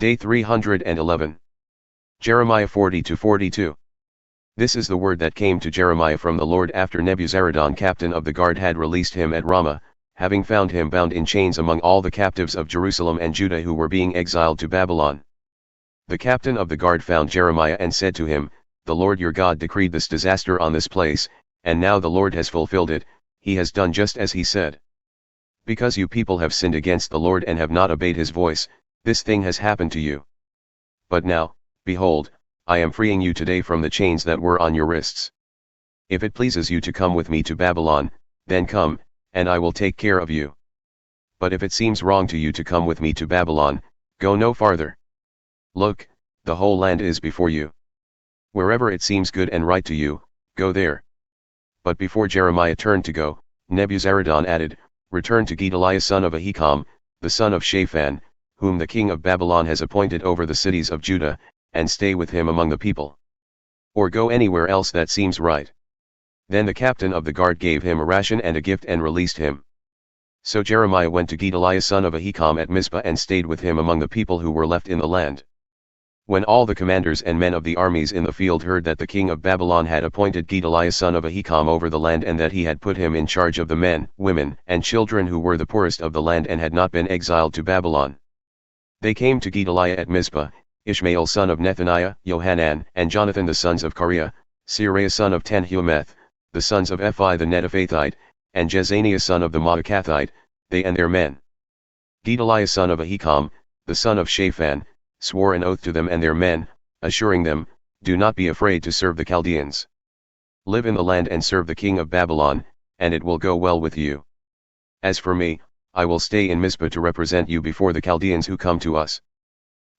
Day 311. Jeremiah 40-42. This is the word that came to Jeremiah from the Lord after Nebuzaradan captain of the guard had released him at Ramah, having found him bound in chains among all the captives of Jerusalem and Judah who were being exiled to Babylon. The captain of the guard found Jeremiah and said to him, "The Lord your God decreed this disaster on this place, and now the Lord has fulfilled it. He has done just as he said. Because you people have sinned against the Lord and have not obeyed his voice, this thing has happened to you. But now, behold, I am freeing you today from the chains that were on your wrists. If it pleases you to come with me to Babylon, then come, and I will take care of you. But if it seems wrong to you to come with me to Babylon, go no farther. Look, the whole land is before you. Wherever it seems good and right to you, go there." But before Jeremiah turned to go, Nebuzaradan added, "Return to Gedaliah son of Ahikam, the son of Shaphan, whom the king of Babylon has appointed over the cities of Judah, and stay with him among the people. Or go anywhere else that seems right." Then the captain of the guard gave him a ration and a gift and released him. So Jeremiah went to Gedaliah son of Ahikam at Mizpah and stayed with him among the people who were left in the land. When all the commanders and men of the armies in the field heard that the king of Babylon had appointed Gedaliah son of Ahikam over the land and that he had put him in charge of the men, women, and children who were the poorest of the land and had not been exiled to Babylon, they came to Gedaliah at Mizpah, Ishmael son of Nethaniah, Johanan and Jonathan the sons of Kareah, Seraiah son of Tanhumeth, the sons of Ephai the Netophathite, and Jezaniah son of the Maacathite, they and their men. Gedaliah son of Ahikam, the son of Shaphan, swore an oath to them and their men, assuring them, "Do not be afraid to serve the Chaldeans. Live in the land and serve the king of Babylon, and it will go well with you. As for me, I will stay in Mizpah to represent you before the Chaldeans who come to us.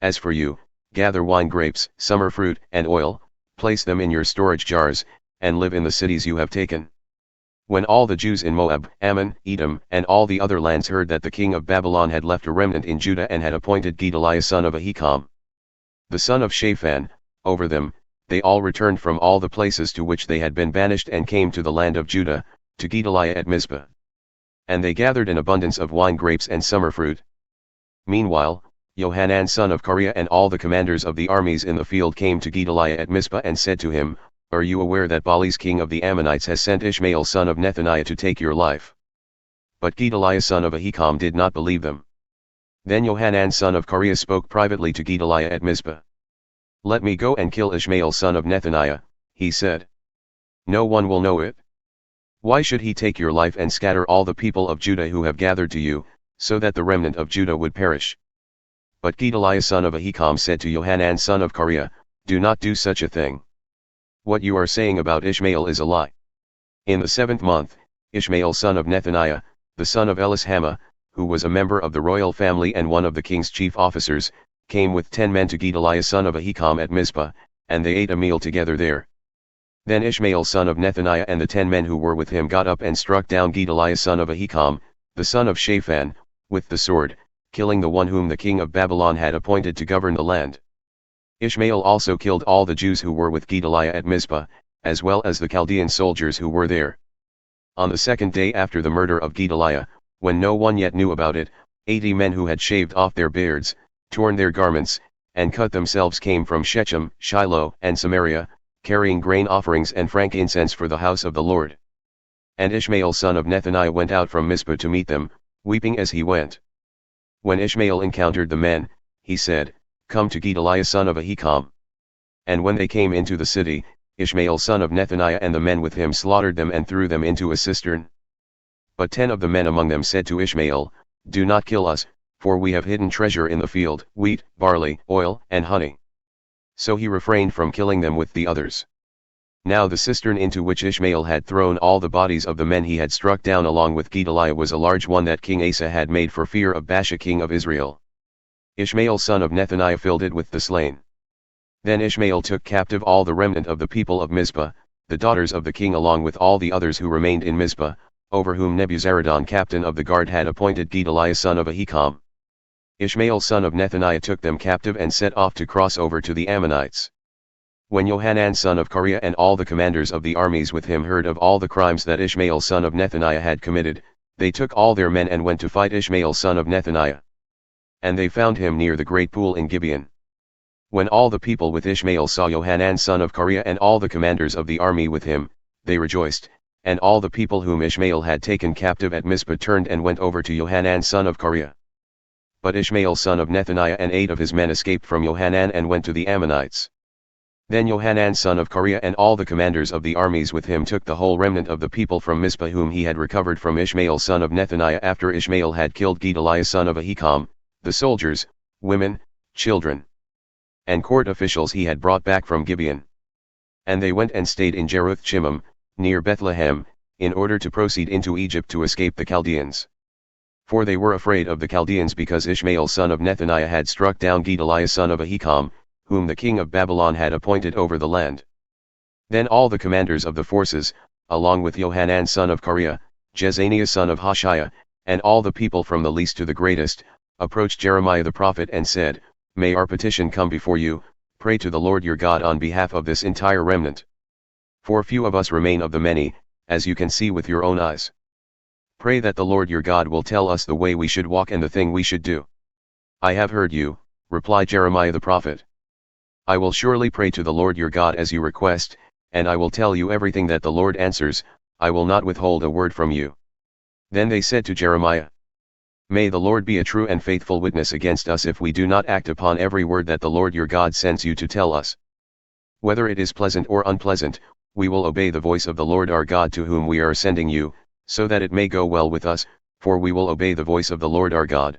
As for you, gather wine grapes, summer fruit, and oil, place them in your storage jars, and live in the cities you have taken." When all the Jews in Moab, Ammon, Edom, and all the other lands heard that the king of Babylon had left a remnant in Judah and had appointed Gedaliah son of Ahikam, the son of Shaphan, over them, they all returned from all the places to which they had been banished and came to the land of Judah, to Gedaliah at Mizpah. And they gathered an abundance of wine grapes and summer fruit. Meanwhile, Johanan son of Kareah and all the commanders of the armies in the field came to Gedaliah at Mizpah and said to him, "Are you aware that Baalis king of the Ammonites has sent Ishmael son of Nethaniah to take your life?" But Gedaliah son of Ahikam did not believe them. Then Johanan son of Kareah spoke privately to Gedaliah at Mizpah. "Let me go and kill Ishmael son of Nethaniah," he said. "No one will know it. Why should he take your life and scatter all the people of Judah who have gathered to you, so that the remnant of Judah would perish?" But Gedaliah son of Ahikam said to Johanan son of Kareah, "Do not do such a thing. What you are saying about Ishmael is a lie." In the 7th month, Ishmael son of Nethaniah, the son of Elishama, who was a member of the royal family and one of the king's chief officers, came with 10 men to Gedaliah son of Ahikam at Mizpah, and they ate a meal together there. Then Ishmael son of Nethaniah and the 10 men who were with him got up and struck down Gedaliah son of Ahikam, the son of Shaphan, with the sword, killing the one whom the king of Babylon had appointed to govern the land. Ishmael also killed all the Jews who were with Gedaliah at Mizpah, as well as the Chaldean soldiers who were there. On the 2nd day after the murder of Gedaliah, when no one yet knew about it, 80 men who had shaved off their beards, torn their garments, and cut themselves came from Shechem, Shiloh, and Samaria, carrying grain offerings and frankincense for the house of the Lord. And Ishmael son of Nethaniah went out from Mizpah to meet them, weeping as he went. When Ishmael encountered the men, he said, "Come to Gedaliah son of Ahikam." And when they came into the city, Ishmael son of Nethaniah and the men with him slaughtered them and threw them into a cistern. But 10 of the men among them said to Ishmael, "Do not kill us, for we have hidden treasure in the field, wheat, barley, oil, and honey." So he refrained from killing them with the others. Now the cistern into which Ishmael had thrown all the bodies of the men he had struck down along with Gedaliah was a large one that King Asa had made for fear of Baasha king of Israel. Ishmael son of Nethaniah filled it with the slain. Then Ishmael took captive all the remnant of the people of Mizpah, the daughters of the king along with all the others who remained in Mizpah, over whom Nebuzaradan captain of the guard had appointed Gedaliah son of Ahikam. Ishmael son of Nethaniah took them captive and set off to cross over to the Ammonites. When Johanan son of Kareah and all the commanders of the armies with him heard of all the crimes that Ishmael son of Nethaniah had committed, they took all their men and went to fight Ishmael son of Nethaniah. And they found him near the great pool in Gibeon. When all the people with Ishmael saw Johanan son of Kareah and all the commanders of the army with him, they rejoiced, and all the people whom Ishmael had taken captive at Mizpah turned and went over to Johanan son of Kareah. But Ishmael son of Nethaniah and 8 of his men escaped from Johanan and went to the Ammonites. Then Johanan son of Kareah and all the commanders of the armies with him took the whole remnant of the people from Mizpah whom he had recovered from Ishmael son of Nethaniah after Ishmael had killed Gedaliah son of Ahikam, the soldiers, women, children, and court officials he had brought back from Gibeon. And they went and stayed in Jeruth-Chimmim, near Bethlehem, in order to proceed into Egypt to escape the Chaldeans. For they were afraid of the Chaldeans because Ishmael son of Nethaniah had struck down Gedaliah son of Ahikam, whom the king of Babylon had appointed over the land. Then all the commanders of the forces, along with Johanan son of Kareah, Jezaniah son of Hoshaiah, and all the people from the least to the greatest, approached Jeremiah the prophet and said, May our petition come before you, pray to the Lord your God on behalf of this entire remnant. For few of us remain of the many, as you can see with your own eyes. Pray that the Lord your God will tell us the way we should walk and the thing we should do. I have heard you, replied Jeremiah the prophet. I will surely pray to the Lord your God as you request, and I will tell you everything that the Lord answers, I will not withhold a word from you. Then they said to Jeremiah, May the Lord be a true and faithful witness against us if we do not act upon every word that the Lord your God sends you to tell us. Whether it is pleasant or unpleasant, we will obey the voice of the Lord our God to whom we are sending you, so that it may go well with us, for we will obey the voice of the Lord our God.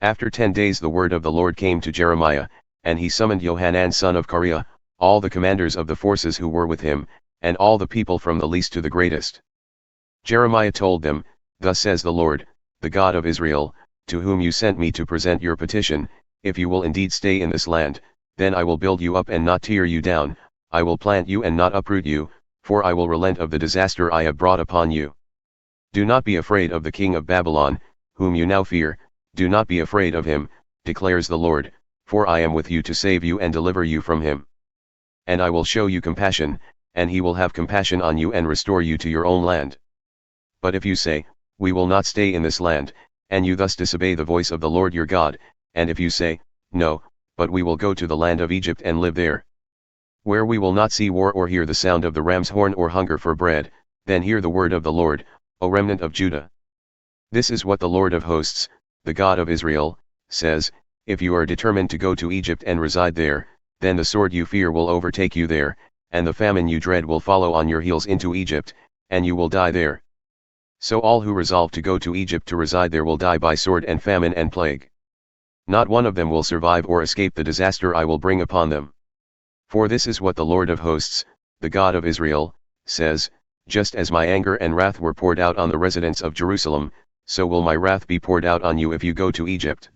After 10 days the word of the Lord came to Jeremiah, and he summoned Johanan son of Kareah, all the commanders of the forces who were with him, and all the people from the least to the greatest. Jeremiah told them, Thus says the Lord, the God of Israel, to whom you sent me to present your petition, if you will indeed stay in this land, then I will build you up and not tear you down, I will plant you and not uproot you, for I will relent of the disaster I have brought upon you. Do not be afraid of the king of Babylon, whom you now fear, do not be afraid of him, declares the Lord, for I am with you to save you and deliver you from him. And I will show you compassion, and he will have compassion on you and restore you to your own land. But if you say, We will not stay in this land, and you thus disobey the voice of the Lord your God, and if you say, No, but we will go to the land of Egypt and live there, where we will not see war or hear the sound of the ram's horn or hunger for bread, then hear the word of the Lord, O remnant of Judah. This is what the Lord of hosts, the God of Israel, says, If you are determined to go to Egypt and reside there, then the sword you fear will overtake you there, and the famine you dread will follow on your heels into Egypt, and you will die there. So all who resolve to go to Egypt to reside there will die by sword and famine and plague. Not one of them will survive or escape the disaster I will bring upon them. For this is what the Lord of hosts, the God of Israel, says, Just as my anger and wrath were poured out on the residents of Jerusalem, so will my wrath be poured out on you if you go to Egypt.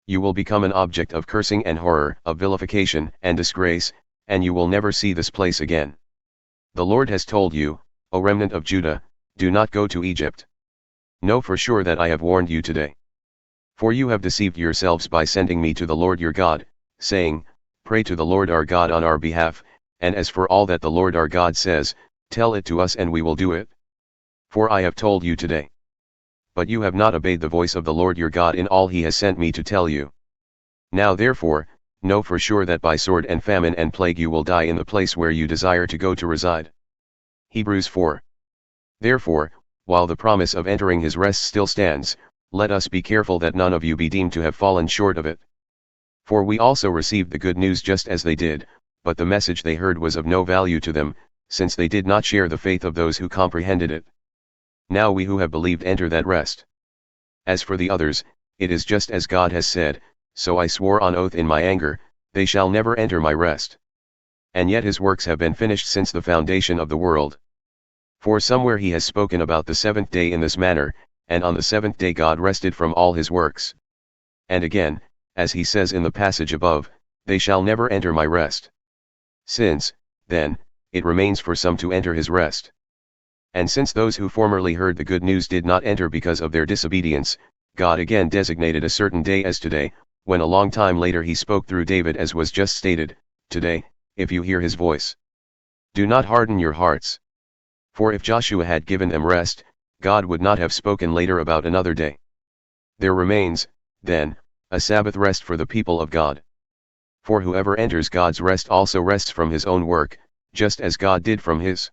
You will become an object of cursing and horror, of vilification and disgrace, and you will never see this place again. The Lord has told you, O remnant of Judah, do not go to Egypt. Know for sure that I have warned you today. For you have deceived yourselves by sending me to the Lord your God, saying, Pray to the Lord our God on our behalf, and as for all that the Lord our God says, tell it to us and we will do it. For I have told you today. But you have not obeyed the voice of the Lord your God in all he has sent me to tell you. Now therefore, know for sure that by sword and famine and plague you will die in the place where you desire to go to reside. Hebrews 4. Therefore, while the promise of entering his rest still stands, let us be careful that none of you be deemed to have fallen short of it. For we also received the good news just as they did, but the message they heard was of no value to them, since they did not share the faith of those who comprehended it. Now we who have believed enter that rest. As for the others, it is just as God has said, So I swore on oath in my anger, they shall never enter my rest. And yet his works have been finished since the foundation of the world. For somewhere he has spoken about the seventh day in this manner, and on the seventh day God rested from all his works. And again, as he says in the passage above, They shall never enter my rest. Since, then, it remains for some to enter his rest. And since those who formerly heard the good news did not enter because of their disobedience, God again designated a certain day as today, when a long time later he spoke through David as was just stated, Today, if you hear his voice, do not harden your hearts. For if Joshua had given them rest, God would not have spoken later about another day. There remains, then, a Sabbath rest for the people of God. For whoever enters God's rest also rests from his own work, just as God did from his.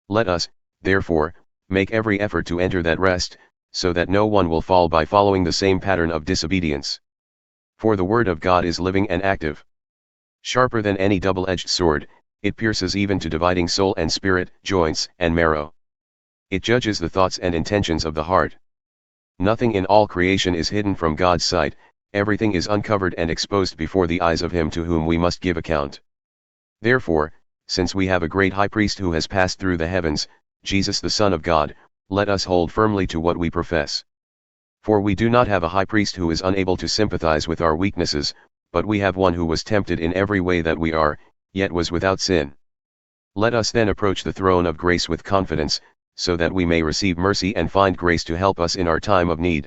Let us, therefore, make every effort to enter that rest, so that no one will fall by following the same pattern of disobedience. For the word of God is living and active. Sharper than any double-edged sword, it pierces even to dividing soul and spirit, joints and marrow. It judges the thoughts and intentions of the heart. Nothing in all creation is hidden from God's sight, everything is uncovered and exposed before the eyes of him to whom we must give account. Therefore, since we have a great high priest who has passed through the heavens, Jesus the Son of God, let us hold firmly to what we profess. For we do not have a high priest who is unable to sympathize with our weaknesses, but we have one who was tempted in every way that we are, yet was without sin. Let us then approach the throne of grace with confidence, so that we may receive mercy and find grace to help us in our time of need.